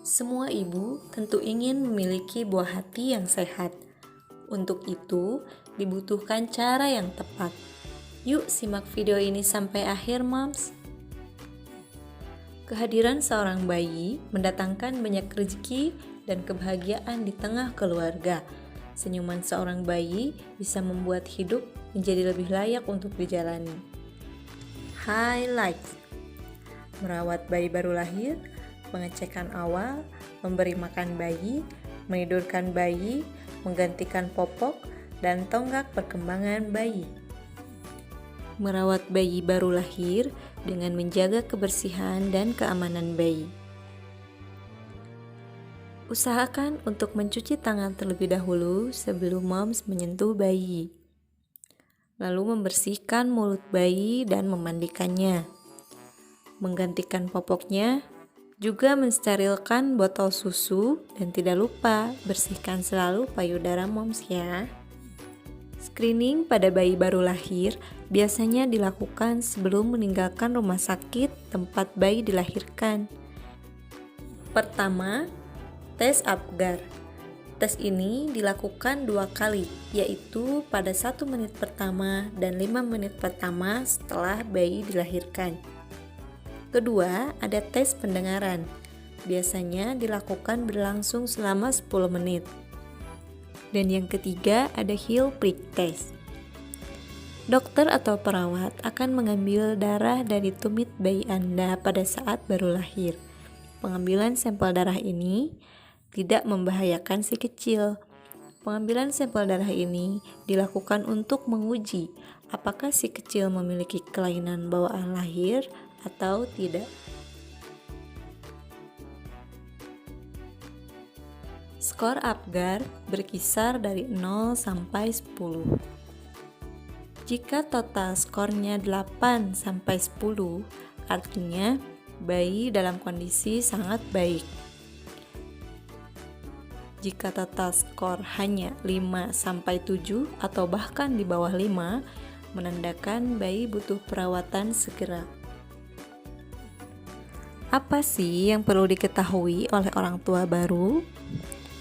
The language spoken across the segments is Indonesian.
Semua ibu tentu ingin memiliki buah hati yang sehat. Untuk itu, dibutuhkan cara yang tepat. Yuk simak video ini sampai akhir, Moms. Kehadiran seorang bayi mendatangkan banyak rezeki dan kebahagiaan di tengah keluarga. Senyuman seorang bayi bisa membuat hidup menjadi lebih layak untuk dijalani. Highlights: merawat bayi baru lahir, pengecekan awal, memberi makan bayi, menidurkan bayi, menggantikan popok, dan tonggak perkembangan bayi. Merawat bayi baru lahir dengan menjaga kebersihan dan keamanan bayi. Usahakan untuk mencuci tangan terlebih dahulu sebelum moms menyentuh bayi. Lalu membersihkan mulut bayi dan memandikannya. Menggantikan popoknya, juga mensterilkan botol susu, dan tidak lupa bersihkan selalu payudara moms ya. Screening pada bayi baru lahir biasanya dilakukan sebelum meninggalkan rumah sakit tempat bayi dilahirkan. Pertama, tes Apgar. Tes ini dilakukan 2 kali, yaitu pada 1 menit pertama dan 5 menit pertama setelah bayi dilahirkan. Kedua, ada tes pendengaran. Biasanya dilakukan berlangsung selama 10 menit. Dan yang ketiga, ada heel prick test. Dokter atau perawat akan mengambil darah dari tumit bayi Anda pada saat baru lahir. Pengambilan sampel darah ini tidak membahayakan si kecil. Pengambilan sampel darah ini dilakukan untuk menguji apakah si kecil memiliki kelainan bawaan lahir atau tidak. Skor Apgar berkisar dari 0 sampai 10. Jika total skornya 8 sampai 10, artinya bayi dalam kondisi sangat baik. Jika total skor hanya 5 sampai 7 atau bahkan di bawah 5, menandakan bayi butuh perawatan segera. Apa sih yang perlu diketahui oleh orang tua baru?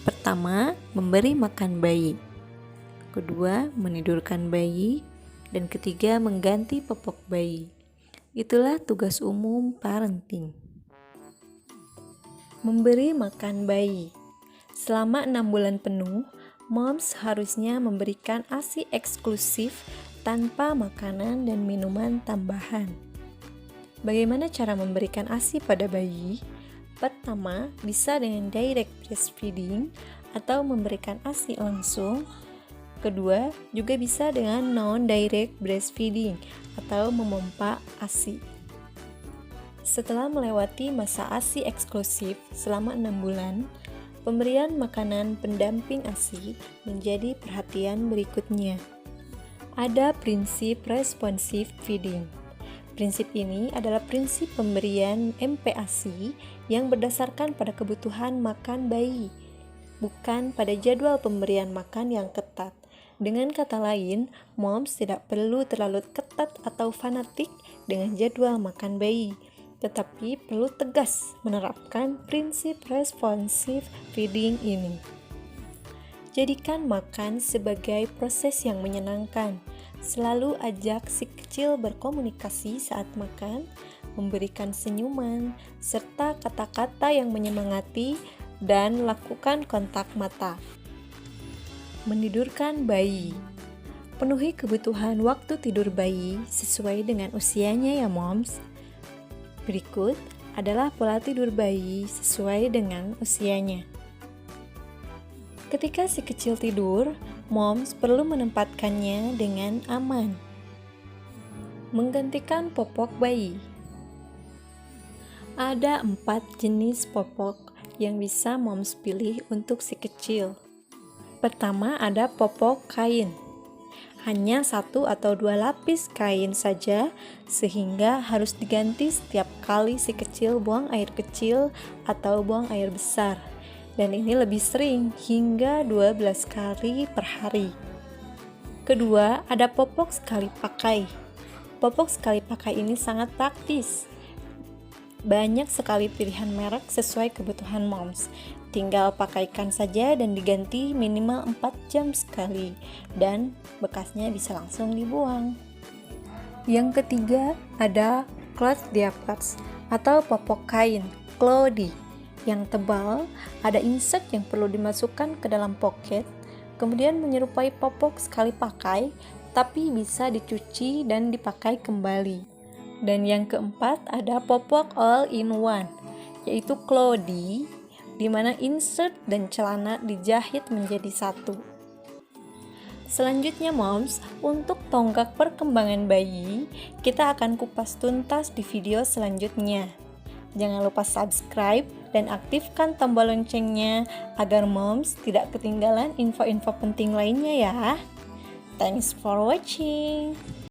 Pertama, memberi makan bayi. Kedua, menidurkan bayi. Dan ketiga, mengganti popok bayi. Itulah tugas umum parenting. Memberi makan bayi. Selama 6 bulan penuh, moms harusnya memberikan ASI eksklusif tanpa makanan dan minuman tambahan. Bagaimana cara memberikan ASI pada bayi? Pertama, bisa dengan direct breastfeeding atau memberikan ASI langsung. Kedua, juga bisa dengan non-direct breastfeeding atau memompa ASI. Setelah melewati masa ASI eksklusif selama 6 bulan, pemberian makanan pendamping ASI menjadi perhatian berikutnya. Ada prinsip responsive feeding. Prinsip ini adalah prinsip pemberian MPASI yang berdasarkan pada kebutuhan makan bayi, bukan pada jadwal pemberian makan yang ketat. Dengan kata lain, moms tidak perlu terlalu ketat atau fanatik dengan jadwal makan bayi, tetapi perlu tegas menerapkan prinsip responsive feeding ini. Jadikan makan sebagai proses yang menyenangkan. Selalu ajak si kecil berkomunikasi saat makan, memberikan senyuman, serta kata-kata yang menyemangati, dan lakukan kontak mata. Menidurkan bayi. Penuhi kebutuhan waktu tidur bayi sesuai dengan usianya ya moms. Berikut adalah pola tidur bayi sesuai dengan usianya. Ketika si kecil tidur, moms perlu menempatkannya dengan aman. Menggantikan popok bayi. Ada 4 jenis popok yang bisa moms pilih untuk si kecil. Pertama, ada popok kain. Hanya 1 atau 2 lapis kain saja, sehingga harus diganti setiap kali si kecil buang air kecil atau buang air besar. Dan ini lebih sering, hingga 12 kali per hari. Kedua, ada popok sekali pakai. Popok sekali pakai ini sangat praktis. Banyak sekali pilihan merek sesuai kebutuhan moms. Tinggal pakaikan saja dan diganti minimal 4 jam sekali. Dan bekasnya bisa langsung dibuang. Yang ketiga ada cloth diapers atau popok kain, clothy, yang tebal, ada insert yang perlu dimasukkan ke dalam pocket, kemudian menyerupai popok sekali pakai, tapi bisa dicuci dan dipakai kembali. Dan yang keempat ada popok all-in-one, yaitu clothy, di mana insert dan celana dijahit menjadi satu. Selanjutnya moms, untuk tonggak perkembangan bayi, kita akan kupas tuntas di video selanjutnya. Jangan lupa subscribe dan aktifkan tombol loncengnya agar moms tidak ketinggalan info-info penting lainnya ya. Thanks for watching.